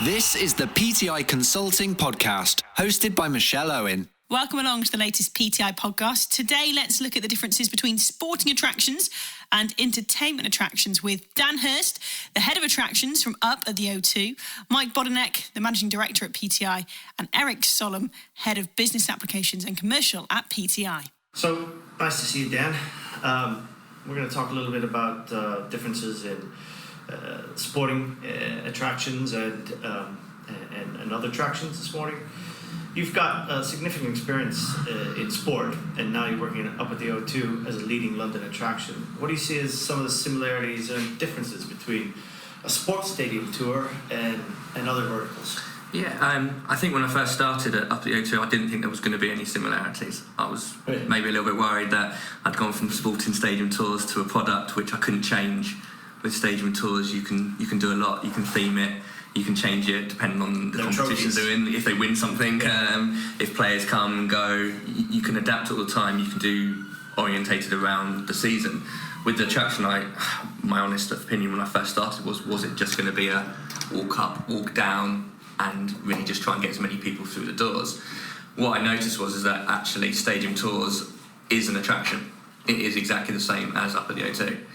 This is the PTI Consulting Podcast, hosted by Michelle Owen. Welcome along to the latest PTI podcast. Today, let's look at the differences between sporting attractions and entertainment attractions with Dan Hurst, the head of attractions from Up at the O2, Mike Bohndiek, the managing director at PTI, and Eric Solem, head of business applications and commercial at PTI. So, nice to see you, Dan. We're going to talk a little bit about differences in sporting attractions and other attractions this morning. You've got significant experience in sport, and now you're working up at the O2 as a leading London attraction. What do you see as some of the similarities and differences between a sports stadium tour and other verticals? Yeah, I think when I first started at Up at the O2, I didn't think there was going to be any similarities. I was maybe a little bit worried that I'd gone from sporting stadium tours to a product which I couldn't change. With stadium tours, you can do a lot. You can theme it, you can change it depending on the competitions they're in. If they win something, if players come and go, you can adapt all the time. You can do orientated around the season. With the attraction, my honest opinion when I first started was it just going to be a walk up, walk down, and really just try and get as many people through the doors? What I noticed was that actually stadium tours is an attraction. It is exactly the same as Up at the O2.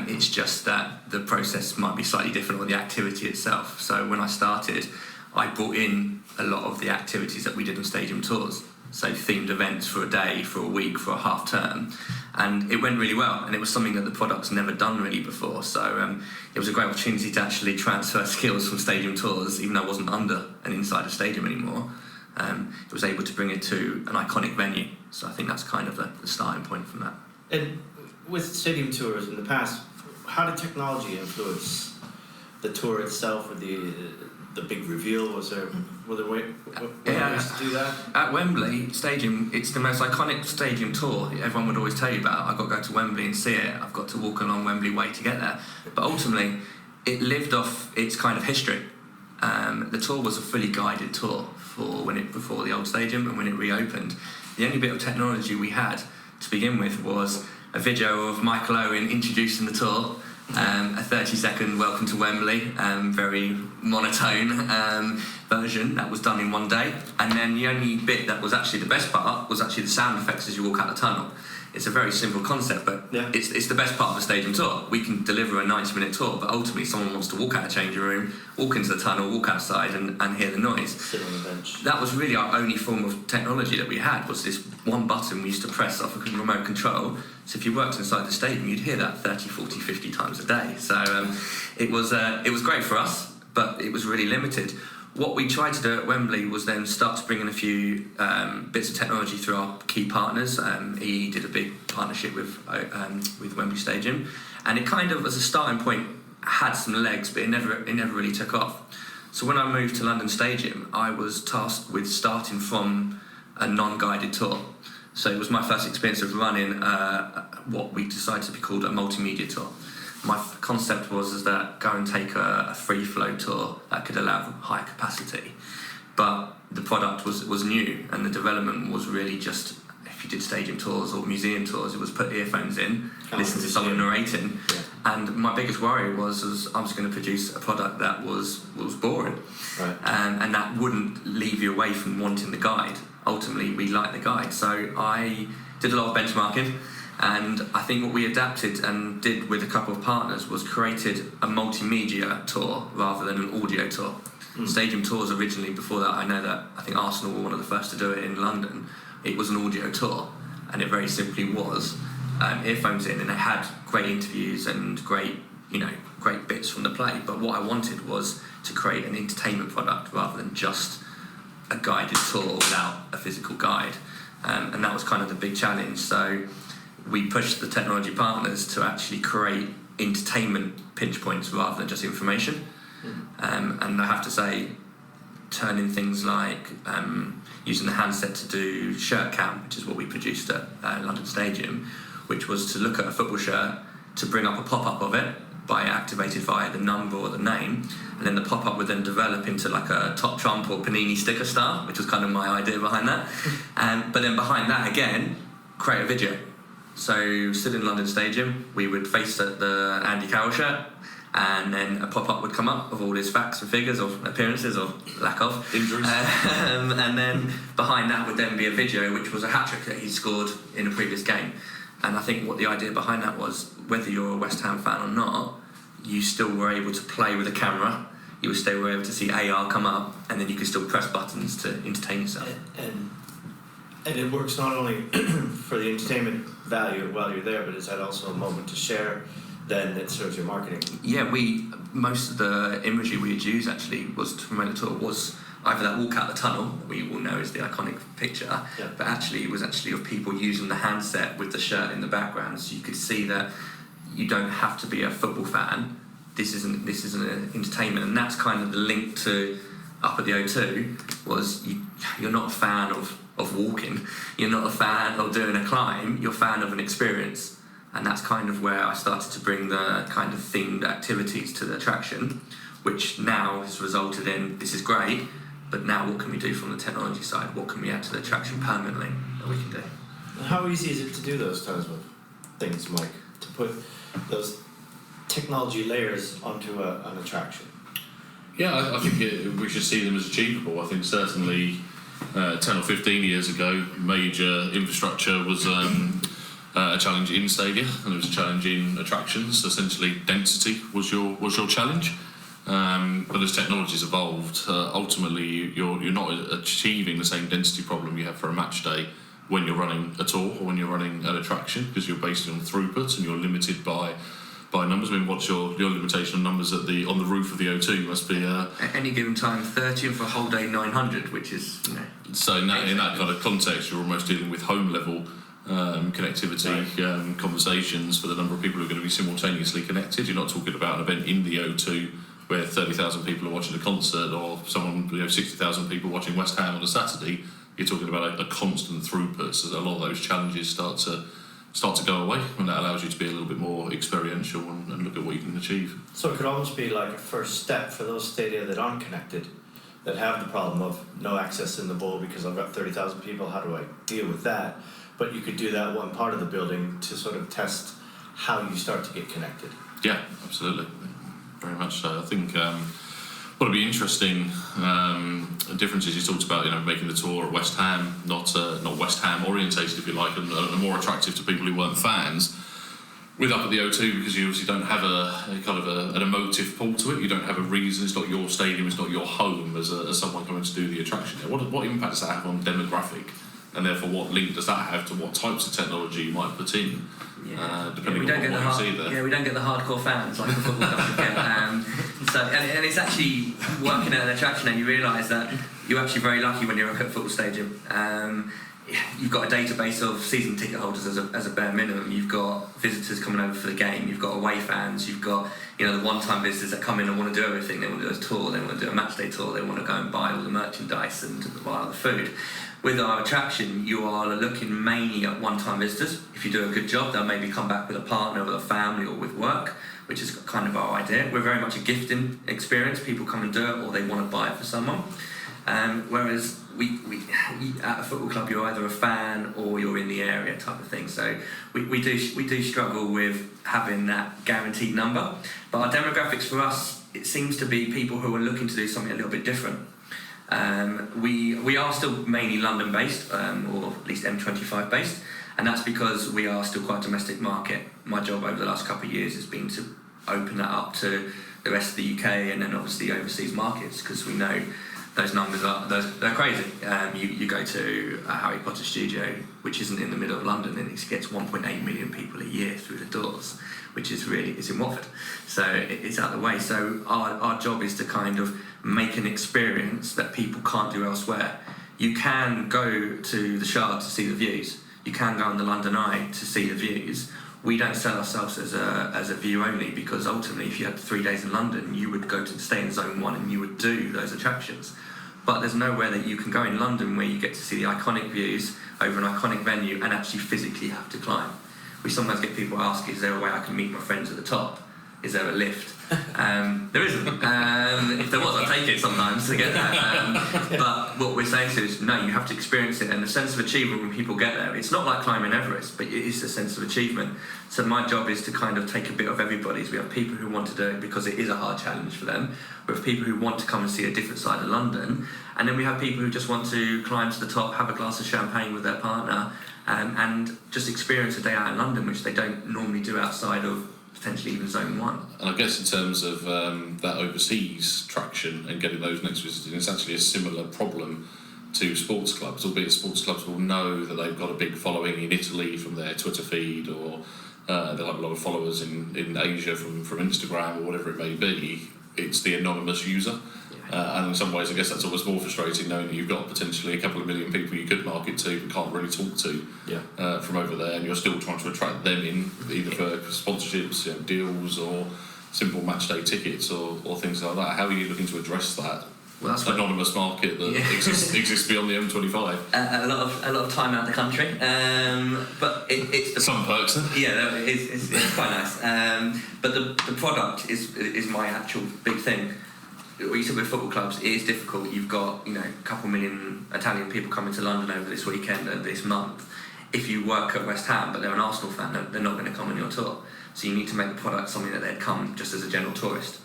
It's just that the process might be slightly different, or the activity itself. So when I started, I brought in a lot of the activities that we did on stadium tours. So themed events for a day, for a week, for a half term. And it went really well. And it was something that the product's never done really before. So it was a great opportunity to actually transfer skills from stadium tours, even though I wasn't under and inside a stadium anymore. It was able to bring it to an iconic venue. So I think that's kind of the starting point from that. And with stadium tours in the past, how did technology influence the tour itself, or the big reveal? Were there ways to do that? At Wembley Stadium, it's the most iconic stadium tour everyone would always tell you about. I've got to go to Wembley and see it. I've got to walk along Wembley Way to get there. But ultimately, it lived off its kind of history. The tour was a fully guided tour before the old stadium, and when it reopened, the only bit of technology we had to begin with was a video of Michelle Owen introducing the tour, a 30-second welcome to Wembley, very monotone version that was done in one day. And then the only bit that was actually the best part was actually the sound effects as you walk out the tunnel. It's a very simple concept, but it's the best part of a stadium tour. We can deliver a 90-minute tour, but ultimately someone wants to walk out the changing room, walk into the tunnel, walk outside and hear the noise. Sit on the bench. That was really our only form of technology that we had, was this one button we used to press off a remote control. So if you worked inside the stadium, you'd hear that 30, 40, 50 times a day. So it was great for us, but it was really limited. What we tried to do at Wembley was then start to bring in a few bits of technology through our key partners. EE did a big partnership with Wembley Stadium, and it kind of, as a starting point, had some legs, but it never really took off. So when I moved to London Stadium, I was tasked with starting from a non-guided tour. So it was my first experience of running what we decided to be called a multimedia tour. My concept was that go and take a free flow tour that could allow high capacity, but the product was new, and the development was really just, if you did stadium tours or museum tours, it was put earphones in, listen to someone narrating. And my biggest worry was I was going to produce a product that was boring, right. And that wouldn't leave you away from wanting the guide. Ultimately, we liked the guide, so I did a lot of benchmarking. And I think what we adapted and did with a couple of partners was created a multimedia tour rather than an audio tour. Stadium tours originally, before that, I think Arsenal were one of the first to do it in London. It was an audio tour, and it very simply was earphones in, and it had great interviews and great bits from the play. But what I wanted was to create an entertainment product rather than just a guided tour without a physical guide. And that was kind of the big challenge. So we pushed the technology partners to actually create entertainment pinch points rather than just information. And I have to say, turning things like using the handset to do shirt cam, which is what we produced at London Stadium, which was to look at a football shirt, to bring up a pop-up of it by activated via the number or the name, and then the pop-up would then develop into like a Top Trump or Panini sticker star, which was kind of my idea behind that. But then behind that, again, create a video. So still in London Stadium, we would face the Andy Carroll shirt, and then a pop-up would come up of all his facts and figures of appearances or lack of injuries, and then behind that would then be a video which was a hat-trick that he scored in a previous game. And I think what the idea behind that was, whether you're a West Ham fan or not, you still were able to play with a camera, you were still able to see AR come up, and then you could still press buttons to entertain yourself. And it works not only for the entertainment value while you're there, but is that also a moment to share? Then it serves your marketing. Yeah, most of the imagery we'd use actually was to promote the tour was either that walk out the tunnel that we all know is the iconic picture, but actually it was actually of people using the handset with the shirt in the background, so you could see that you don't have to be a football fan. This isn't an entertainment, and that's kind of the link to up at the O2 was you're not a fan of walking, you're not a fan of doing a climb, you're a fan of an experience. And that's kind of where I started to bring the kind of themed activities to the attraction, which now has resulted in, this is great, but now what can we do from the technology side? What can we add to the attraction permanently that we can do? How easy is it to do those types of things, Mike? To put those technology layers onto an attraction? Yeah, I think we should see them as achievable. I think certainly 10 or 15 years ago, major infrastructure was a challenge in stadia, and it was a challenge in attractions. Essentially, density was your challenge. But as technology's evolved, ultimately you're not achieving the same density problem you have for a match day when you're running a tour or when you're running an attraction, because you're based on throughput and you're limited by numbers. I mean, what's your limitation on numbers on the roof of the O2? Must be at any given time 30, and for a whole day 900, which is so in that kind of context, you're almost dealing with home level connectivity, conversations for the number of people who are going to be simultaneously connected. You're not talking about an event in the O2 where 30,000 people are watching a concert, or 60,000 people watching West Ham on a Saturday. You're talking about a constant throughput, so a lot of those challenges start to go away, and that allows you to be a little bit more experiential and look at what you can achieve. So it could almost be like a first step for those stadia that aren't connected, that have the problem of no access in the bowl because I've got 30,000 people, how do I deal with that? But you could do that one part of the building to sort of test how you start to get connected. Yeah, absolutely. Very much so. I think what would be interesting differences you talked about, making the tour at West Ham, not West Ham orientated, if you like, and more attractive to people who weren't fans. With up at the O2, because you obviously don't have an emotive pull to it, you don't have a reason. It's not your stadium, it's not your home as someone coming to do the attraction there. What impact does that have on demographic? And therefore, what link does that have to what types of technology you might put in, depending on what you see there? Yeah, we don't get the hardcore fans like the football club get. And it's actually working at an attraction, and you realise that you're actually very lucky when you're at a football stadium. You've got a database of season ticket holders as a bare minimum. You've got visitors coming over for the game. You've got away fans. You've got the one-time visitors that come in and want to do everything. They want to do a tour. They want to do a match day tour. They want to go and buy all the merchandise and buy all the food. With our attraction, you are looking mainly at one-time visitors. If you do a good job, they'll maybe come back with a partner, with a family, or with work, which is kind of our idea. We're very much a gifting experience. People come and do it, or they want to buy it for someone. Whereas we at a football club, you're either a fan or you're in the area type of thing. So we do struggle with having that guaranteed number. But our demographics for us, it seems to be people who are looking to do something a little bit different. We are still mainly London based, or at least M25 based, and that's because we are still quite a domestic market. My job over the last couple of years has been to open that up to the rest of the UK and then obviously overseas markets, because we know those numbers they're crazy. You go to a Harry Potter studio, which isn't in the middle of London, and it gets 1.8 million people a year through the doors, which is it's in Watford, so it's out of the way. So our job is to kind of make an experience that people can't do elsewhere. You can go to the Shard to see the views. You can go on the London Eye to see the views. We don't sell ourselves as a view only, because ultimately, if you had 3 days in London, you would go to stay in Zone 1 and you would do those attractions. But there's nowhere that you can go in London where you get to see the iconic views over an iconic venue and actually physically have to climb. We sometimes get people ask, is there a way I can meet my friends at the top? Is there a lift? There isn't. If there was, I'd take it sometimes to get there. But what we're saying is, no, you have to experience it, and the sense of achievement when people get there, it's not like climbing Everest, but it is a sense of achievement. So my job is to kind of take a bit of everybody's. We have people who want to do it because it is a hard challenge for them. We have people who want to come and see a different side of London, and then we have people who just want to climb to the top, have a glass of champagne with their partner, and just experience a day out in London, which they don't normally do outside of potentially even Zone 1. And I guess in terms of that overseas traction and getting those next visitors, it's actually a similar problem to sports clubs, albeit sports clubs will know that they've got a big following in Italy from their Twitter feed, or they'll have a lot of followers in Asia from Instagram or whatever it may be. It's the anonymous user. And in some ways, I guess that's always more frustrating, knowing that you've got potentially a couple of million people you could market to but can't really talk to from over there, and you're still trying to attract them in, either for sponsorships, deals, or simple match day tickets or things like that. How are you looking to address that anonymous market that exists beyond the M25? A lot of time out of the country, but it's some perks. Yeah, it's quite nice. But the product is my actual big thing. What you said with football clubs, it is difficult. You've got a couple million Italian people coming to London over this weekend and this month. If you work at West Ham but they're an Arsenal fan, they're not going to come on your tour. So you need to make the product something that they'd come just as a general tourist.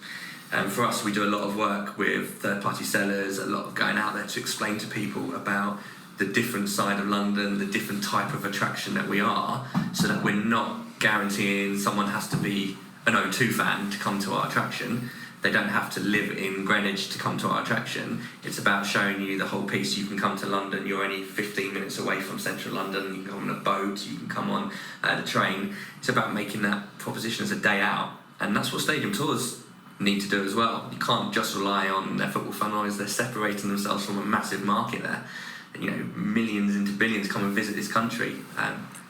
For us, we do a lot of work with third-party sellers, a lot of going out there to explain to people about the different side of London, the different type of attraction that we are, so that we're not guaranteeing someone has to be an O2 fan to come to our attraction. They don't have to live in Greenwich to come to our attraction. It's about showing you the whole piece. You can come to London, you're only 15 minutes away from central London, you can come on a boat, you can come on the train. It's about making that proposition as a day out, and that's what stadium tours need to do as well. You can't just rely on their football fan noise. They're separating themselves from a massive market there. And, millions into billions come and visit this country.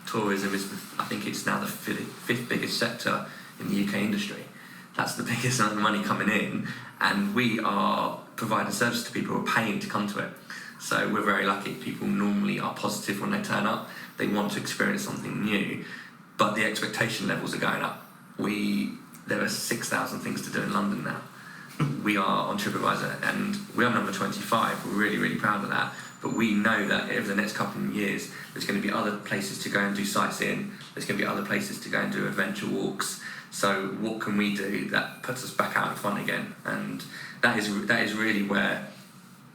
Tourism is, I think it's now the fifth biggest sector in the UK industry. That's the biggest amount of money coming in, and we are providing service to people who are paying to come to it. So we're very lucky. People normally are positive when they turn up. They want to experience something new, but the expectation levels are going up. There are 6,000 things to do in London now. We are on TripAdvisor, and we are number 25. We're really, really proud of that. But we know that over the next couple of years, there's going to be other places to go and do sightseeing. There's going to be other places to go and do adventure walks. So what can we do that puts us back out in front again? And that is really where,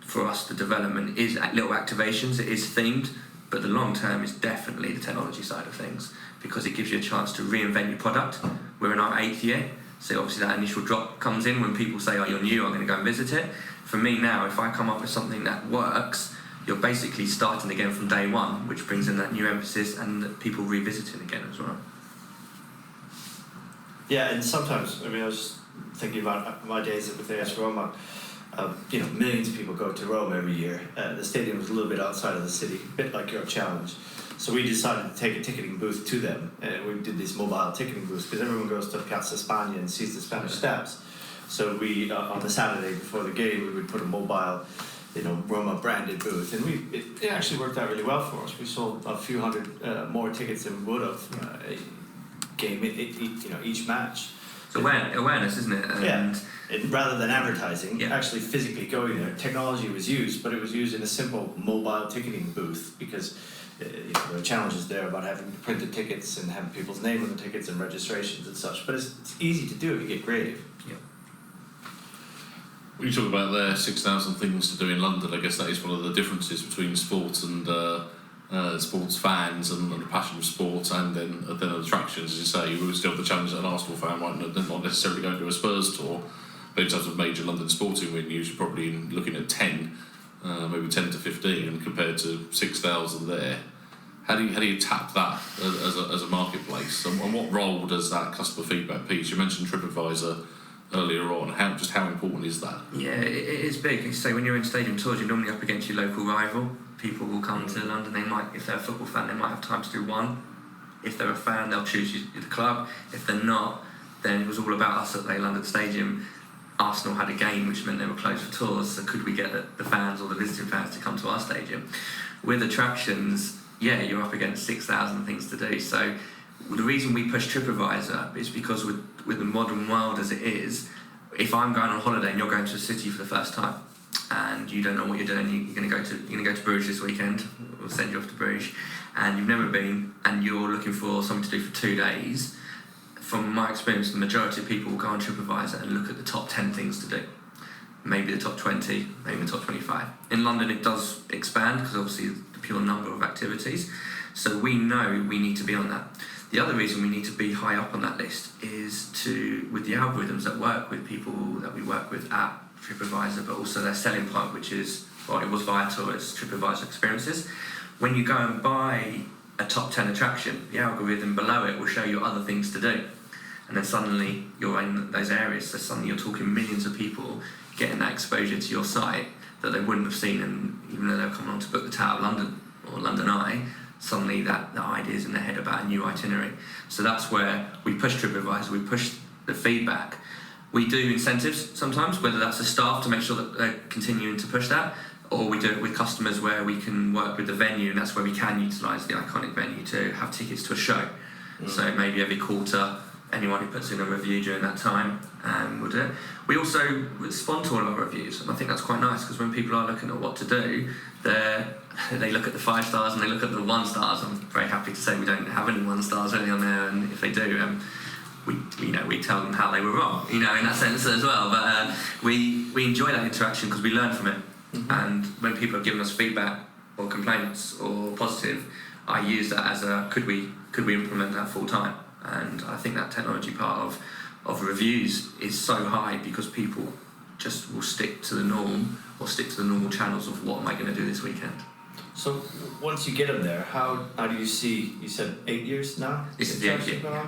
for us, the development is little activations. It is themed, but the long term is definitely the technology side of things, because it gives you a chance to reinvent your product. We're in our 8th year, so obviously that initial drop comes in when people say, oh, you're new, I'm going to go and visit it. For me now, if I come up with something that works, you're basically starting again from day one, which brings in that new emphasis and people revisiting again as well. Yeah, and sometimes, I was just thinking about my days with AS Roma. Millions of people go to Rome every year. The stadium is a little bit outside of the city, a bit like Europe Challenge. So we decided to take a ticketing booth to them, and we did these mobile ticketing booths because everyone goes to Piazza Spagna and sees the Spanish Steps. So we, on the Saturday before the game, we would put a mobile, Roma branded booth, and it actually worked out really well for us. We sold a few hundred more tickets than we would have game, each match. It's awareness, isn't it? And rather than advertising, actually physically going there, technology was used, but it was used in a simple mobile ticketing booth because there are challenges there about having printed tickets and having people's name on the tickets and registrations and such. But it's easy to do if you get creative. Yeah. When you talk about there 6,000 things to do in London, I guess that is one of the differences between sports and sports fans and the passion of sports, and then attractions. As you say, we would still have the challenge that an Arsenal fan might not necessarily go to a Spurs tour, but in terms of major London sporting venues, you're probably looking at 10, maybe 10 to 15, compared to 6,000 there. How do you tap that as a marketplace, and what role does that customer feedback piece? You mentioned TripAdvisor earlier on. How important is that? Yeah, it is big. You say when you're in stadium tours, you're normally up against your local rival. People will come to London. They might, if they're a football fan, they might have time to do one. If they're a fan, they'll choose the club. If they're not, then it was all about us at the London Stadium. Arsenal had a game, which meant they were closed for tours. So could we get the fans or the visiting fans to come to our stadium? With attractions, you're up against 6,000 things to do. So the reason we push TripAdvisor is because with the modern world as it is, if I'm going on holiday and you're going to a city for the first time, and you don't know what you're doing, you're going to go to Bruges this weekend. We'll send you off to Bruges, and you've never been, and you're looking for something to do for 2 days. From my experience, the majority of people will go on TripAdvisor and look at the top 10 things to do. Maybe the top 20, maybe the top 25. In London, it does expand because obviously the pure number of activities. So we know we need to be on that. The other reason we need to be high up on that list is with the algorithms that work with people that we work with at TripAdvisor, but also their selling point, which is, well, it was Viator, it's TripAdvisor Experiences. When you go and buy a top 10 attraction, the algorithm below it will show you other things to do. And then suddenly you're in those areas, so suddenly you're talking millions of people getting that exposure to your site that they wouldn't have seen, and even though they're coming on to book the Tower of London or London Eye, suddenly the idea's in their head about a new itinerary. So that's where we push TripAdvisor, we push the feedback. We do incentives sometimes, whether that's the staff to make sure that they're continuing to push that, or we do it with customers where we can work with the venue, and that's where we can utilise the iconic venue to have tickets to a show. So maybe every quarter, anyone who puts in a review during that time will do it. We also respond to all of our reviews, and I think that's quite nice, because when people are looking at what to do, they look at the 5 stars and they look at the 1 stars. I'm very happy to say we don't have any 1 stars really on there, and if they do, we tell them how they were wrong, in that sense as well. But we enjoy that interaction because we learn from it. And when people have given us feedback or complaints or positive, I use that as could we implement that full time? And I think that technology part of reviews is so high because people just will stick to the norm or stick to the normal channels of what am I going to do this weekend. So once you get them there, how do you see, you said 8 years now? This is the 8th year. Yeah.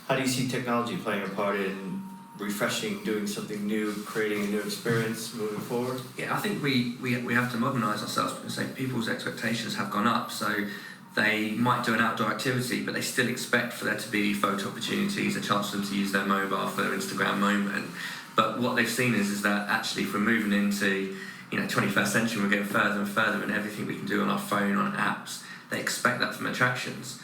How do you see technology playing a part in refreshing, doing something new, creating a new experience moving forward? Yeah, I think we have to modernise ourselves and say people's expectations have gone up. So they might do an outdoor activity, but they still expect for there to be photo opportunities, a chance for them to use their mobile for their Instagram moment. But what they've seen is that actually from moving into 21st century, we're getting further and further in everything we can do on our phone, on apps. They expect that from attractions.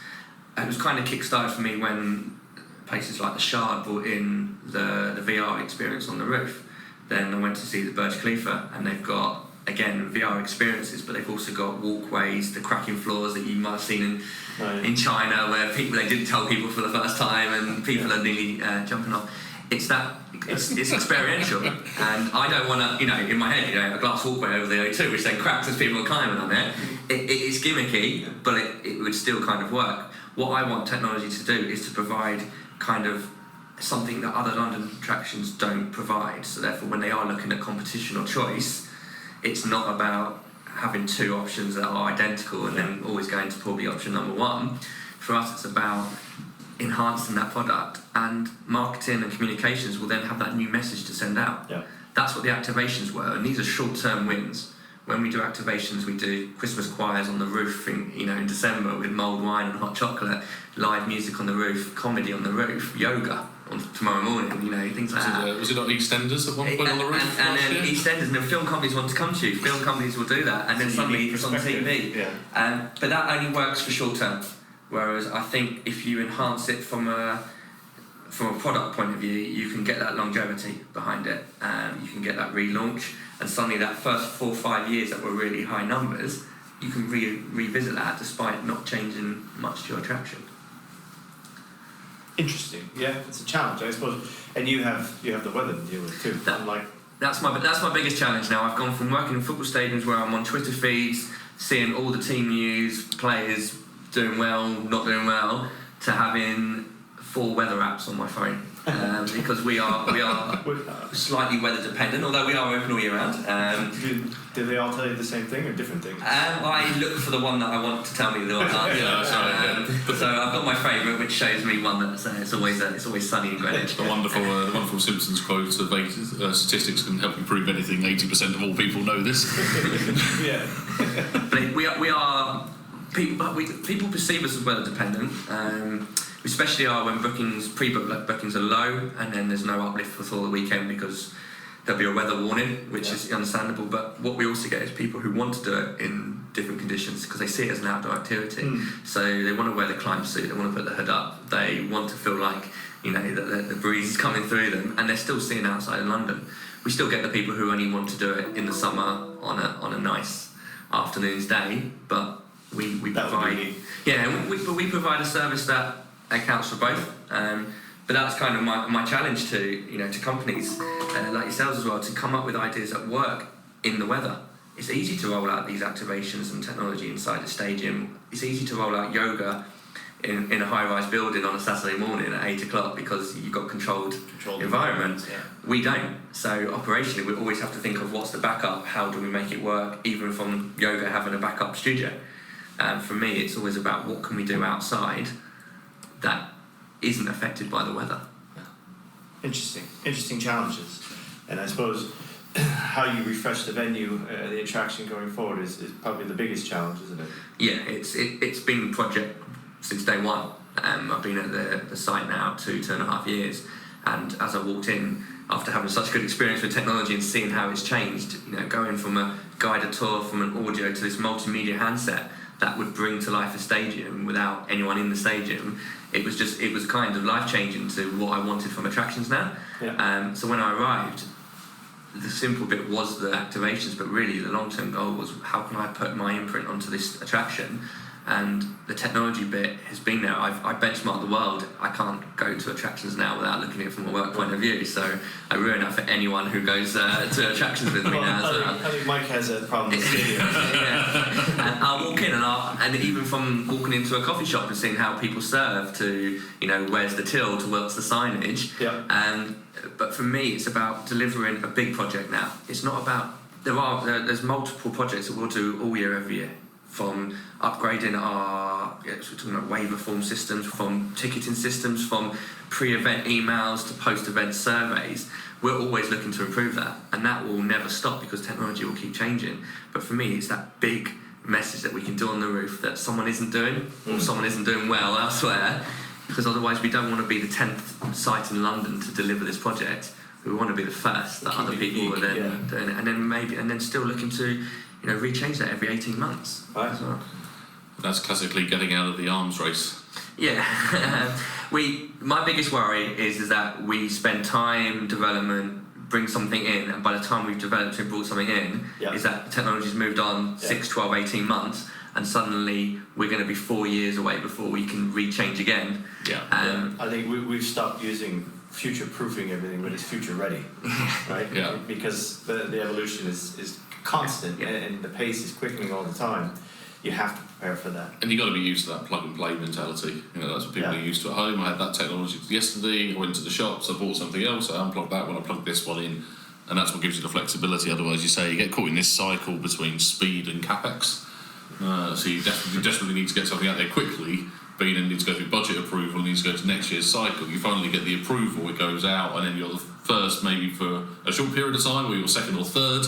It was kind of kick-started for me when places like the Shard brought in the VR experience on the roof. Then I went to see the Burj Khalifa, and they've got, again, VR experiences, but they've also got walkways, the cracking floors that you might have seen in China, where they didn't tell people for the first time, and people are nearly jumping off. It's experiential, and I don't want to, in my head, a glass walkway over the O2, which then cracks as people are climbing on it. It's gimmicky, but it would still kind of work. What I want technology to do is to provide kind of something that other London attractions don't provide. So therefore, when they are looking at competition or choice, it's not about having 2 options that are identical and then always going to probably option number 1. For us, it's about enhancing that product, and marketing and communications will then have that new message to send out. Yeah. That's what the activations were, and these are short-term wins. When we do activations, we do Christmas choirs on the roof in December with mulled wine and hot chocolate, live music on the roof, comedy on the roof, yoga on tomorrow morning, things like that. Was it not EastEnders at one point on the roof? And then EastEnders, and then film companies want to come to you. Film companies will do that, and then suddenly it's on TV. Yeah. But that only works for short term. Whereas I think if you enhance it from a product point of view, you can get that longevity behind it, and you can get that relaunch, and suddenly that first 4 or 5 years that were really high numbers, you can revisit that despite not changing much to your attraction. Interesting. Yeah, it's a challenge, I suppose. And you have the weather to deal with too. That's my biggest challenge now. I've gone from working in football stadiums where I'm on Twitter feeds, seeing all the team news, players doing well, not doing well, to having 4 weather apps on my phone. Because we are slightly weather dependent, although we are open all year round. Do they all tell you the same thing or different things? I look for the one that I want to tell me the answer. So I've got my favourite, which shows me one that it's always sunny in Greenwich. The wonderful Simpsons quote of statistics can help improve anything. 80% of all people know this. Yeah. But we are people perceive us as weather dependent. We especially are when pre-book bookings are low, and then there's no uplift for the weekend because there'll be a weather warning, which is understandable. But what we also get is people who want to do it in different conditions because they see it as an outdoor activity. So they want to wear the climb suit, they want to put the hood up, they want to feel like the breeze is coming through them, and they're still seeing outside in London. We still get the people who only want to do it in the summer on a nice afternoon's day, but we provide we provide a service that accounts for both. But that's kind of my challenge to companies like yourselves as well, to come up with ideas that work in the weather. It's easy to roll out these activations and technology inside a stadium. It's easy to roll out yoga in a high-rise building on a Saturday morning at 8 o'clock because you've got controlled environment. Yeah. We don't. So operationally, we always have to think of what's the backup, how do we make it work, even from yoga having a backup studio. For me, it's always about what can we do outside that isn't affected by the weather. Yeah. Interesting challenges. And I suppose how you refresh the venue, the attraction going forward is probably the biggest challenge, isn't it? Yeah, it's been a project since day one. I've been at the site now 2.5 years, and as I walked in after having such good experience with technology and seeing how it's changed, going from a guided tour from an audio to this multimedia handset that would bring to life a stadium without anyone in the stadium, it was kind of life-changing to what I wanted from attractions now. Yeah. So when I arrived, the simple bit was the activations, but really the long-term goal was how can I put my imprint onto this attraction. And the technology bit has been there. I benchmark the world. I can't go to attractions now without looking at it from a work point of view. So I ruin that for anyone who goes to attractions with me now. I think Mike has a problem with stadiums. Yeah. And I'll walk in and even from walking into a coffee shop and seeing how people serve to, where's the till to what's the signage. Yeah. But for me, it's about delivering a big project now. It's not about, there's multiple projects that we'll do all year, every year. From upgrading our we're talking about waiver form systems, from ticketing systems, from pre-event emails to post-event surveys. We're always looking to improve that, and that will never stop because technology will keep changing. But for me, it's that big message that we can do on the roof that someone isn't doing, or someone isn't doing well elsewhere, because otherwise we don't want to be the 10th site in London to deliver this project. We want to be the first that other people are then doing it, and then still looking to rechange that every 18 months. Right. As well. That's classically getting out of the arms race. Yeah. My biggest worry is that we spend time, development, bring something in, and by the time we've developed and brought something in, is that technology's moved on 6, 12, 18 months, and suddenly we're going to be 4 years away before we can rechange again. Yeah. I think we've stopped using future-proofing everything, but it's future-ready, right? Yeah. Because the evolution is constant, and the pace is quickening all the time. You have to prepare for that. And you've got to be used to that plug-and-play mentality. That's what people are used to at home. I had that technology yesterday, I went to the shops, I bought something else, I unplugged that one, I plugged this one in, and that's what gives you the flexibility. Otherwise, you get caught in this cycle between speed and capex. So you desperately need to get something out there quickly, but you then need to go through budget approval, and need to go to next year's cycle. You finally get the approval, it goes out, and then you're the first maybe for a short period of time, or you're second or third,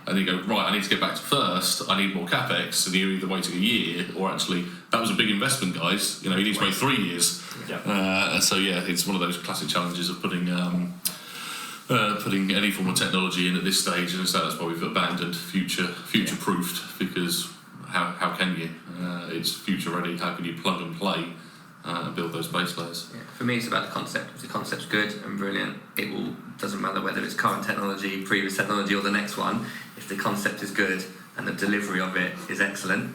and you go, right, I need to get back to first, I need more capex, so you're either waiting a year, or actually, that was a big investment, guys, you need to wait 3 years. Yeah. So it's one of those classic challenges of putting any form of technology in at this stage, and so that's why we've abandoned future-proofed, because how can you? It's future ready. How can you plug and play and build those base layers? Yeah. For me, it's about the concept. If the concept's good and brilliant, doesn't matter whether it's current technology, previous technology, or the next one. If the concept is good and the delivery of it is excellent,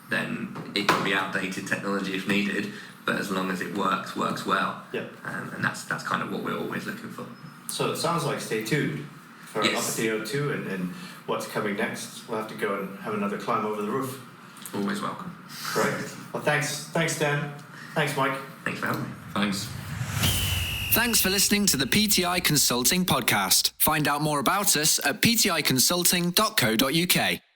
then it can be outdated technology if needed. But as long as it works well. Yep. And that's kind of what we're always looking for. So it sounds like stay tuned for up at the O2 and what's coming next. We'll have to go and have another climb over the roof. Always welcome. Great. Well, thanks Dan. Thanks, Mike. Thanks for having me. Thanks. Thanks for listening to the PTI Consulting podcast. Find out more about us at pticonsulting.co.uk.